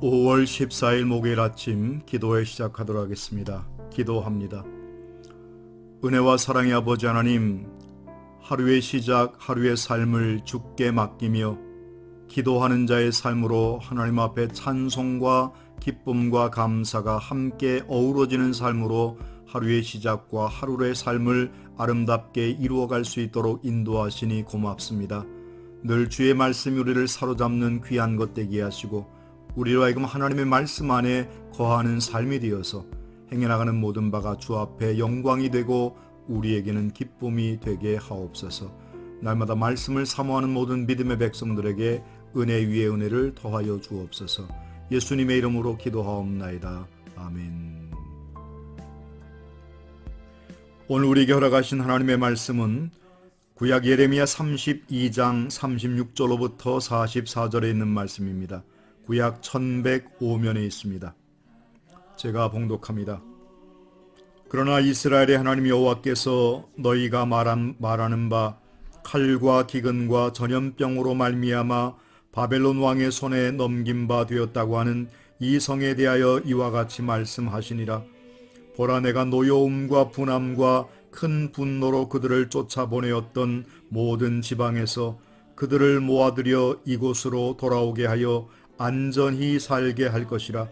5월 14일 목요일 아침 기도회 시작하도록 하겠습니다. 기도합니다. 은혜와 사랑의 아버지 하나님, 하루의 시작, 하루의 삶을 주께 맡기며 기도하는 자의 삶으로 하나님 앞에 찬송과 기쁨과 감사가 함께 어우러지는 삶으로 하루의 시작과 하루의 삶을 아름답게 이루어갈 수 있도록 인도하시니 고맙습니다. 늘 주의 말씀이 우리를 사로잡는 귀한 것 되게 하시고 우리로 하여금 하나님의 말씀 안에 거하는 삶이 되어서 행해나가는 모든 바가 주 앞에 영광이 되고 우리에게는 기쁨이 되게 하옵소서. 날마다 말씀을 사모하는 모든 믿음의 백성들에게 은혜 위에 은혜를 더하여 주옵소서. 예수님의 이름으로 기도하옵나이다. 아멘. 오늘 우리에게 허락하신 하나님의 말씀은 구약 예레미야 32장 36절로부터 44절에 있는 말씀입니다. 구약 1105면에 있습니다. 제가 봉독합니다. 그러나 이스라엘의 하나님 여호와께서 너희가 말하는 바 칼과 기근과 전염병으로 말미암아 바벨론 왕의 손에 넘긴 바 되었다고 하는 이 성에 대하여 이와 같이 말씀하시니라. 보라, 내가 노여움과 분함과 큰 분노로 그들을 쫓아보내었던 모든 지방에서 그들을 모아들여 이곳으로 돌아오게 하여 안전히 살게 할 것이라.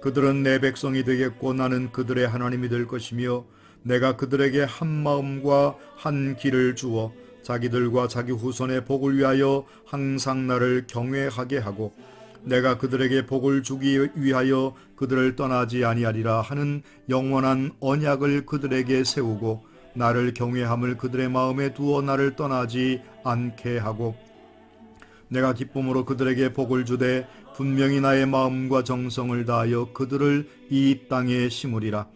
그들은 내 백성이 되겠고 나는 그들의 하나님이 될 것이며 내가 그들에게 한 마음과 한 길을 주어 자기들과 자기 후손의 복을 위하여 항상 나를 경외하게 하고 내가 그들에게 복을 주기 위하여 그들을 떠나지 아니하리라 하는 영원한 언약을 그들에게 세우고 나를 경외함을 그들의 마음에 두어 나를 떠나지 않게 하고 내가 기쁨으로 그들에게 복을 주되 분명히 나의 마음과 정성을 다하여 그들을 이 땅에 심으리라.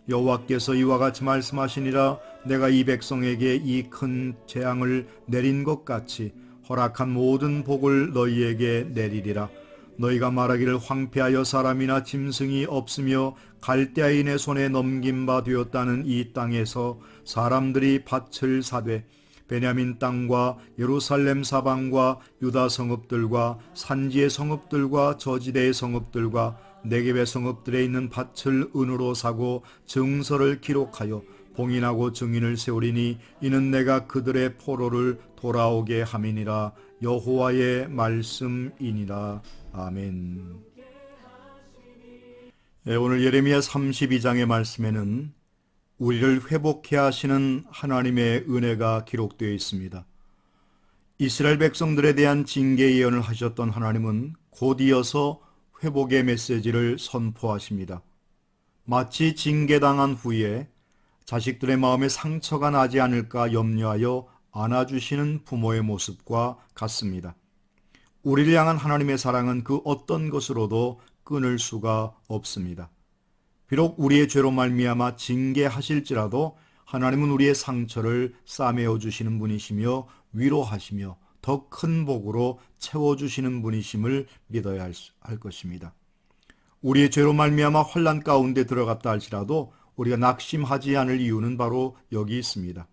여호와께서 이와 같이 말씀하시니라. 내가 이 백성에게 이 큰 재앙을 내린 것 같이 허락한 모든 복을 너희에게 내리리라. 너희가 말하기를 황폐하여 사람이나 짐승이 없으며 갈대아인의 손에 넘긴 바 되었다는 이 땅에서 사람들이 밭을 사되 베냐민 땅과 예루살렘 사방과 유다 성읍들과 산지의 성읍들과 저지대의 성읍들과 네겝의 성읍들에 있는 밭을 은으로 사고 증서를 기록하여 봉인하고 증인을 세우리니 이는 내가 그들의 포로를 돌아오게 함이니라. 여호와의 말씀이니라. 아멘. 오늘 예레미야 32장의 말씀에는 우리를 회복해 하시는 하나님의 은혜가 기록되어 있습니다. 이스라엘 백성들에 대한 징계 예언을 하셨던 하나님은 곧 이어서 회복의 메시지를 선포하십니다. 마치 징계당한 후에 자식들의 마음에 상처가 나지 않을까 염려하여 안아주시는 부모의 모습과 같습니다. 우리를 향한 하나님의 사랑은 그 어떤 것으로도 끊을 수가 없습니다. 비록 우리의 죄로 말미암아 징계하실지라도 하나님은 우리의 상처를 싸매어 주시는 분이시며 위로하시며 더 큰 복으로 채워주시는 분이심을 믿어야 할 것입니다. 우리의 죄로 말미암아 환난 가운데 들어갔다 할지라도 우리가 낙심하지 않을 이유는 바로 여기 있습니다.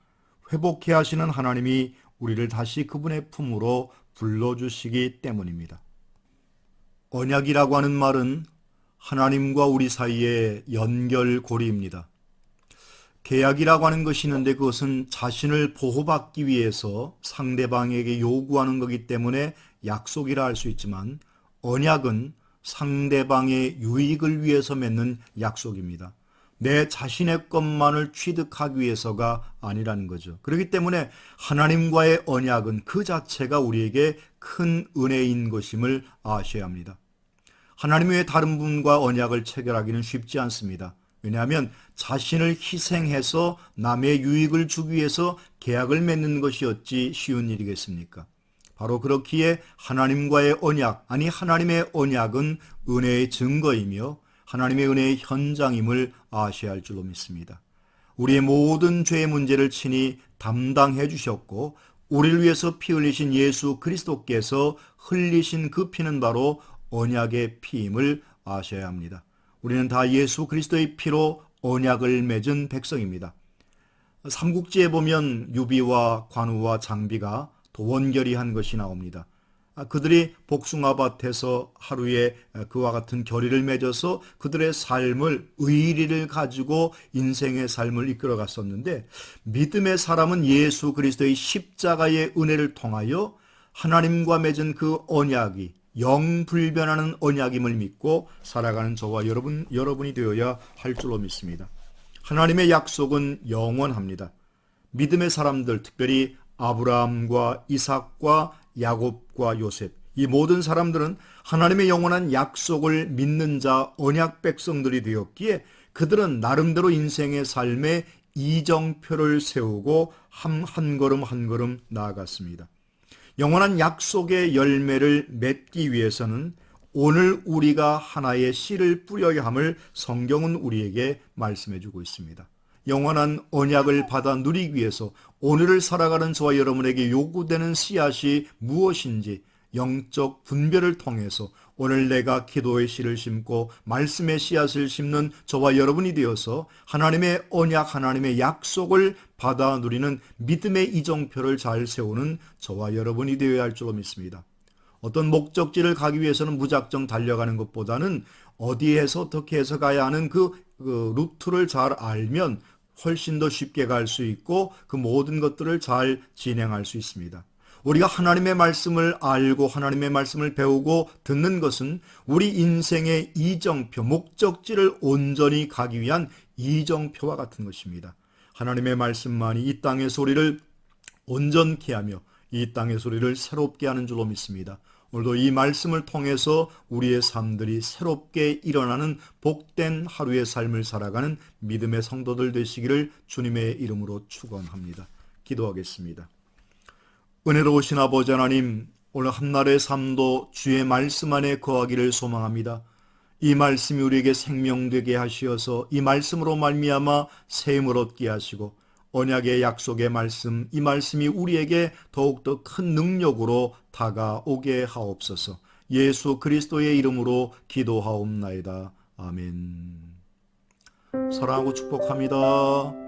회복해 하시는 하나님이 우리를 다시 그분의 품으로 불러주시기 때문입니다. 언약이라고 하는 말은 하나님과 우리 사이의 연결고리입니다. 계약이라고 하는 것이 있는데 그것은 자신을 보호받기 위해서 상대방에게 요구하는 것이기 때문에 약속이라 할 수 있지만 언약은 상대방의 유익을 위해서 맺는 약속입니다. 내 자신의 것만을 취득하기 위해서가 아니라는 거죠. 그렇기 때문에 하나님과의 언약은 그 자체가 우리에게 큰 은혜인 것임을 아셔야 합니다. 하나님 외에 다른 분과 언약을 체결하기는 쉽지 않습니다. 왜냐하면 자신을 희생해서 남의 유익을 주기 위해서 계약을 맺는 것이 어찌 쉬운 일이겠습니까? 바로 그렇기에 하나님과의 언약, 아니 하나님의 언약은 은혜의 증거이며 하나님의 은혜의 현장임을 아셔야 할 줄로 믿습니다. 우리의 모든 죄의 문제를 친히 담당해 주셨고 우리를 위해서 피 흘리신 예수 그리스도께서 흘리신 그 피는 바로 언약의 피임을 아셔야 합니다. 우리는 다 예수 그리스도의 피로 언약을 맺은 백성입니다. 삼국지에 보면 유비와 관우와 장비가 도원결의한 것이 나옵니다. 그들이 복숭아밭에서 하루에 그와 같은 결의를 맺어서 그들의 삶을, 의리를 가지고 인생의 삶을 이끌어 갔었는데, 믿음의 사람은 예수 그리스도의 십자가의 은혜를 통하여 하나님과 맺은 그 언약이 영불변하는 언약임을 믿고 살아가는 저와 여러분이 되어야 할 줄로 믿습니다. 하나님의 약속은 영원합니다. 믿음의 사람들, 특별히 아브라함과 이삭과 야곱과 요셉, 이 모든 사람들은 하나님의 영원한 약속을 믿는 자, 언약 백성들이 되었기에 그들은 나름대로 인생의 삶에 이정표를 세우고 한 걸음 한 걸음 나아갔습니다. 영원한 약속의 열매를 맺기 위해서는 오늘 우리가 하나의 씨를 뿌려야 함을 성경은 우리에게 말씀해 주고 있습니다. 영원한 언약을 받아 누리기 위해서 오늘을 살아가는 저와 여러분에게 요구되는 씨앗이 무엇인지 영적 분별을 통해서 오늘 내가 기도의 씨를 심고 말씀의 씨앗을 심는 저와 여러분이 되어서 하나님의 언약, 하나님의 약속을 받아 누리는 믿음의 이정표를 잘 세우는 저와 여러분이 되어야 할 줄로 믿습니다. 어떤 목적지를 가기 위해서는 무작정 달려가는 것보다는 어디에서 어떻게 해서 가야 하는 그 루트를 잘 알면 훨씬 더 쉽게 갈 수 있고 그 모든 것들을 잘 진행할 수 있습니다. 우리가 하나님의 말씀을 알고 하나님의 말씀을 배우고 듣는 것은 우리 인생의 이정표, 목적지를 온전히 가기 위한 이정표와 같은 것입니다. 하나님의 말씀만이 이 땅의 소리를 온전케 하며 이 땅의 소리를 새롭게 하는 줄로 믿습니다. 오늘도 이 말씀을 통해서 우리의 삶들이 새롭게 일어나는 복된 하루의 삶을 살아가는 믿음의 성도들 되시기를 주님의 이름으로 축원합니다. 기도하겠습니다. 은혜로우신 아버지 하나님, 오늘 한날의 삶도 주의 말씀 안에 거하기를 소망합니다. 이 말씀이 우리에게 생명되게 하시어서 이 말씀으로 말미암아 새 힘을 얻게 하시고 언약의 약속의 말씀, 이 말씀이 우리에게 더욱더 큰 능력으로 다가오게 하옵소서. 예수 그리스도의 이름으로 기도하옵나이다. 아멘. 사랑하고 축복합니다.